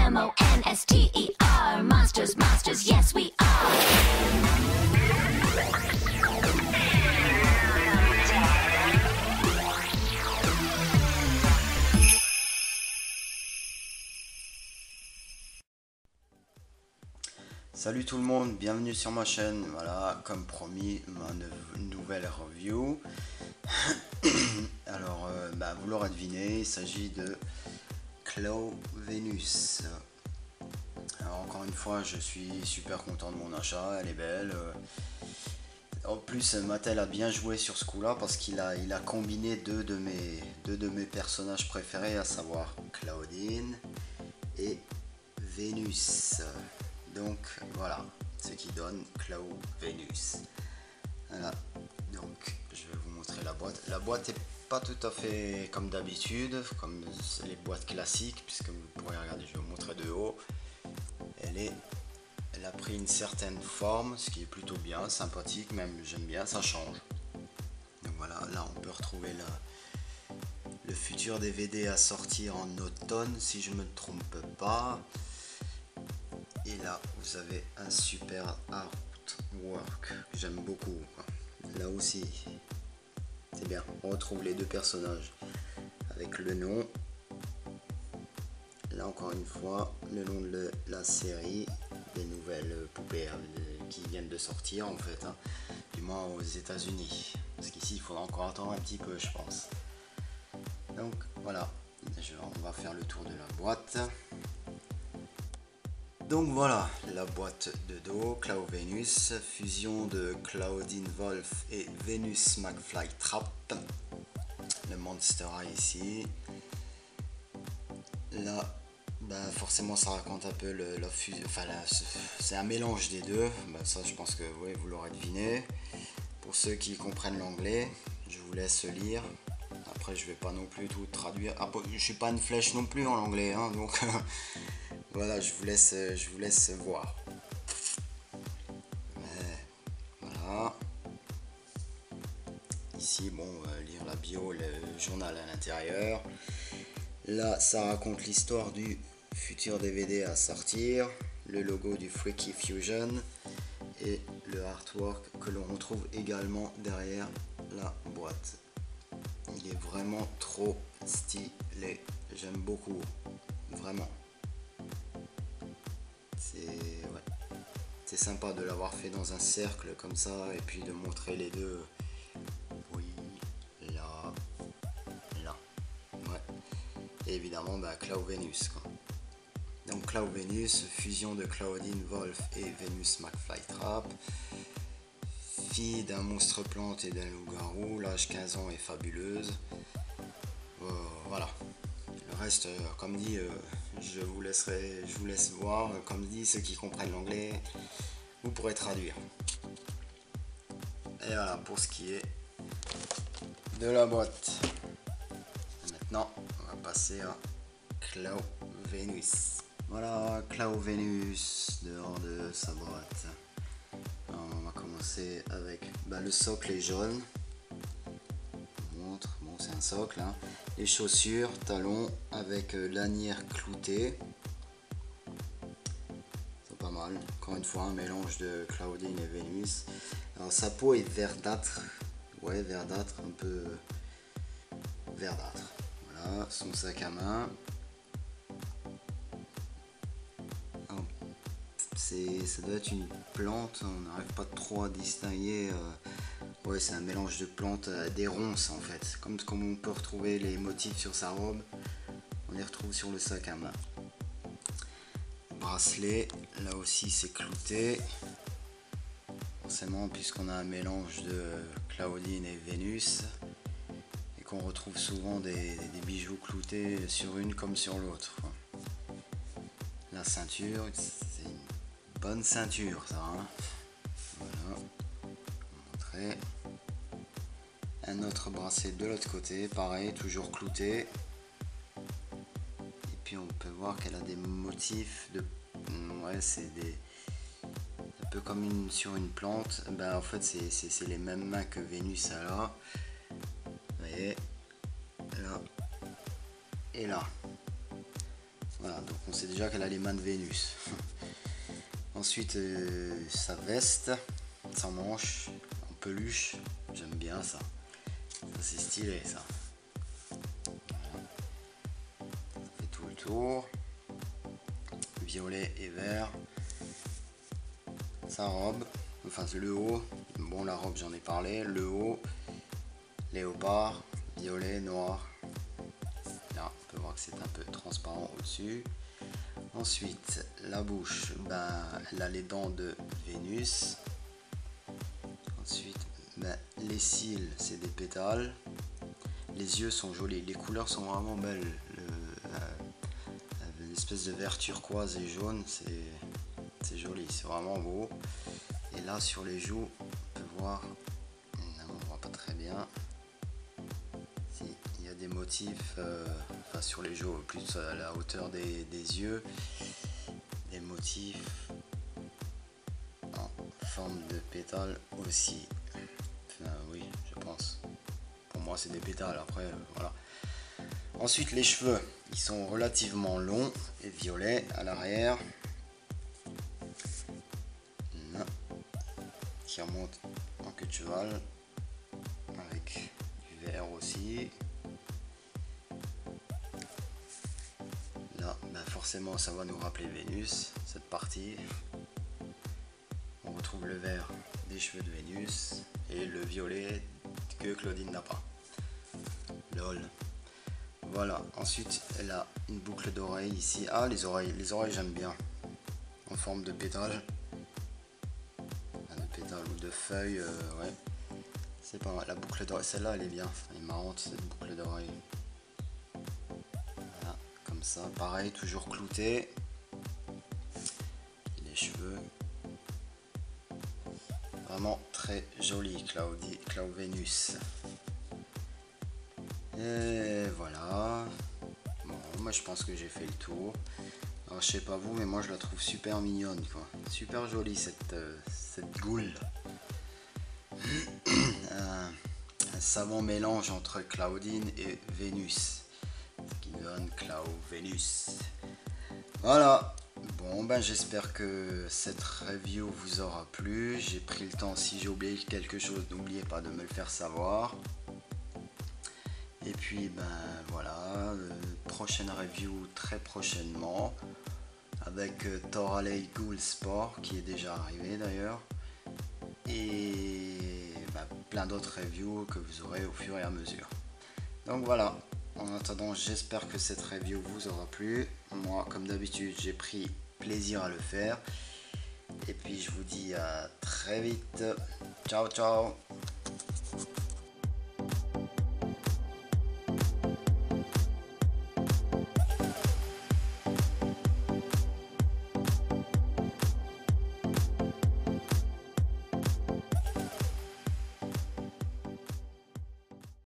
M-O-N-S-T-E-R. Monsters, monsters, yes we are. Salut tout le monde, bienvenue sur ma chaîne. Voilà, comme promis, ma nouvelle review. Alors, vous l'aurez deviné, il s'agit de Claw Venus. Alors encore une fois, je suis super content de mon achat, elle est belle. En plus, Mattel a bien joué sur ce coup-là parce qu'il a combiné deux de mes personnages préférés, à savoir Claudine et Vénus. Donc voilà, ce qui donne Claw Venus. Voilà, donc je vais vous montrer la boîte. La boîte est pas tout à fait comme d'habitude, comme les boîtes classiques, puisque vous pourrez regarder, je vais vous montrer de haut. Elle a pris une certaine forme, ce qui est plutôt bien, sympathique, même j'aime bien, ça change. Donc voilà, là on peut retrouver le futur DVD à sortir en automne, si je me trompe pas. Et là, vous avez un super artwork que j'aime beaucoup. Là aussi, c'est bien. On retrouve les deux personnages avec le nom. Là, encore une fois, le nom de la série, des nouvelles poupées qui viennent de sortir en fait, du moins aux États-Unis. Parce qu'ici, il faudra encore attendre un petit peu, je pense. Donc voilà, on va faire le tour de la boîte. Donc voilà, la boîte de dos, Claw Venus, fusion de Claudine Wolf et Venus McFlytrap. Le Monster High ici. Là, forcément ça raconte un peu la fusion, c'est un mélange des deux. Ça je pense que oui, vous l'aurez deviné. Pour ceux qui comprennent l'anglais, je vous laisse lire. Après je vais pas non plus tout traduire. Après, je suis pas une flèche non plus en anglais, donc... Voilà, je vous laisse voir. Voilà. Ici, bon, lire la bio, le journal à l'intérieur. Là, ça raconte l'histoire du futur DVD à sortir, le logo du Freaky Fusion et le artwork que l'on retrouve également derrière la boîte. Il est vraiment trop stylé, j'aime beaucoup, vraiment. C'est sympa de l'avoir fait dans un cercle comme ça et puis de montrer les deux. Oui, là. Ouais. Et évidemment, Claw Venus, quoi. Donc Claw Venus, fusion de Claudine Wolf et Venus McFlytrap. Fille d'un monstre plante et d'un loup-garou, l'âge 15 ans est fabuleuse. Voilà. Le reste, comme dit, je vous laisse voir. Comme dit, ceux qui comprennent l'anglais, vous pourrez traduire. Et voilà pour ce qui est de la boîte. Maintenant, on va passer à Claw Venus. Voilà, Claw Venus dehors de sa boîte. Alors, on va commencer avec le socle est jaune. Bon, c'est un socle, Les chaussures, talons avec lanière cloutée. C'est pas mal. Encore une fois, un mélange de Claudine et Venus. Alors sa peau est verdâtre. Ouais, verdâtre, un peu verdâtre. Voilà, son sac à main. Alors, ça doit être une plante, on n'arrive pas trop à distinguer. Ouais, c'est un mélange de plantes, des ronces en fait. Comme on peut retrouver les motifs sur sa robe, on les retrouve sur le sac à main. Bracelet, là aussi c'est clouté. Forcément, puisqu'on a un mélange de Claudine et Vénus. Et qu'on retrouve souvent des bijoux cloutés sur une comme sur l'autre. La ceinture, c'est une bonne ceinture ça. Voilà. Montrer. Un autre bracelet de l'autre côté, pareil, toujours clouté. Et puis on peut voir qu'elle a des motifs de... Ouais, c'est un peu comme sur une plante. En fait, c'est les mêmes mains que Vénus a là. Vous voyez, là et là. Voilà, donc on sait déjà qu'elle a les mains de Vénus. Ensuite, sa veste, sans manches, en peluche, j'aime bien ça. Ça c'est stylé ça. Voilà. Ça fait tout le tour. Violet et vert. Sa robe, enfin le haut, bon la robe j'en ai parlé, le haut, léopard, violet, noir. Là on peut voir que c'est un peu transparent au-dessus. Ensuite la bouche, ben, elle a les dents de Vénus. Ensuite ben, les cils c'est des pétales. Les yeux sont jolis, les couleurs sont vraiment belles. Une espèce de vert turquoise et jaune, c'est joli, c'est vraiment beau. Et là sur les joues, on peut voir, on ne voit pas très bien, si, il y a des motifs, enfin sur les joues, plus à la hauteur des yeux, des motifs en forme de pétales aussi. Enfin, oui, je pense. Pour moi c'est des pétales, après voilà. Ensuite les cheveux, ils sont relativement longs et violets à l'arrière. Qui remonte en queue de cheval avec du vert aussi. Là ben forcément ça va nous rappeler Vénus, cette partie. On retrouve le vert des cheveux de Vénus et le violet que Claudine n'a pas. Lol. Voilà, ensuite elle a une boucle d'oreille ici. Ah, les oreilles j'aime bien, en forme de pétale. Ou de feuilles, ouais, c'est pas mal. La boucle d'oreille, celle-là elle est bien, elle est marrante cette boucle d'oreille. Voilà, comme ça, pareil, toujours clouté. Les cheveux, vraiment très joli, Clau Vénus. Et voilà. Bon, moi je pense que j'ai fait le tour. Alors je sais pas vous, mais moi je la trouve super mignonne, quoi. Super jolie cette goule. Un savant mélange entre Claudine et Vénus, ce qui donne Clau Vénus. Voilà. Bon ben j'espère que cette review vous aura plu. J'ai pris le temps, si j'ai oublié quelque chose, n'oubliez pas de me le faire savoir. Et puis ben voilà, prochaine review très prochainement avec Thor Alley Ghoul Sport qui est déjà arrivé d'ailleurs, et ben, plein d'autres reviews que vous aurez au fur et à mesure. Donc voilà, en attendant j'espère que cette review vous aura plu. Moi comme d'habitude j'ai pris plaisir à le faire, et puis je vous dis à très vite. Ciao ciao.